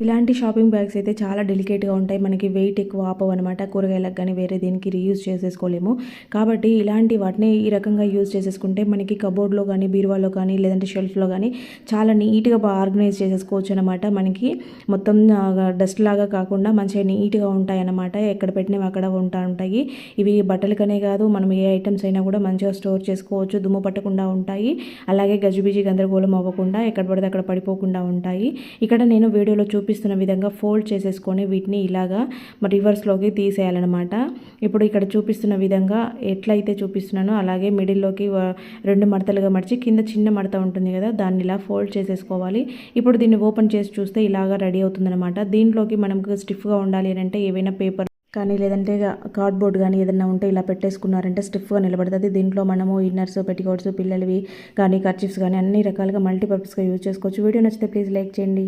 ఇలాంటి shopping bags అయితే చాలా డెలికేట్గా ఉంటాయి. మనకి వెయిట్ ఎక్కువ ఆపవు అనమాట. కూరగాయలకు కానీ వేరే దేనికి రీయూజ్ చేసేసుకోలేము. కాబట్టి ఇలాంటి వాటిని ఈ రకంగా యూజ్ చేసేసుకుంటే మనకి కబోర్డ్లో కానీ బీరువాలో కానీ లేదంటే షెల్ఫ్లో కానీ చాలా నీట్గా ఆర్గనైజ్ చేసేసుకోవచ్చు అనమాట. మనకి మొత్తం డస్ట్ లాగా కాకుండా మంచిగా నీట్గా ఉంటాయి అన్నమాట. ఎక్కడ పెట్టినవి అక్కడ ఉంటాయి. ఇవి బట్టలకనే కాదు, మనం ఏ ఐటమ్స్ అయినా కూడా మంచిగా స్టోర్ చేసుకోవచ్చు. దుమ్ము పట్టకుండా ఉంటాయి. అలాగే గజిబిజి గందరగోళం అవ్వకుండా ఎక్కడ పడితే అక్కడ పడిపోకుండా ఉంటాయి. ఇక్కడ నేను వీడియోలో చూపిస్తున్న విధంగా ఫోల్డ్ చేసేసుకొని వీటిని ఇలాగా రివర్స్లోకి తీసేయాలన్నమాట. ఇప్పుడు ఇక్కడ చూపిస్తున్న విధంగా ఎట్లయితే చూపిస్తున్నానో అలాగే మిడిల్లోకి 2 మడతలుగా మడిచి కింద చిన్న మడత ఉంటుంది కదా, దాన్ని ఇలా ఫోల్డ్ చేసేసుకోవాలి. ఇప్పుడు దీన్ని ఓపెన్ చేసి చూస్తే ఇలాగా రెడీ అవుతుందన్నమాట. దీంట్లోకి మనకు స్టిఫ్గా ఉండాలి అని అంటే ఏవైనా పేపర్ కానీ లేదంటే కార్డ్బోర్డ్ కానీ ఏదైనా ఉంటే ఇలా పెట్టేసుకున్నారంటే స్టిఫ్గా నిలబడుతుంది. దీంట్లో మనము ఇన్నర్స్, పెట్టికోట్స్, పిల్లలవి కానీ కర్చీఫ్స్ కానీ అన్ని రకాలుగా మల్టీపర్పస్గా యూజ్ చేసుకోవచ్చు. వీడియో నచ్చితే ప్లీజ్ లైక్ చేయండి.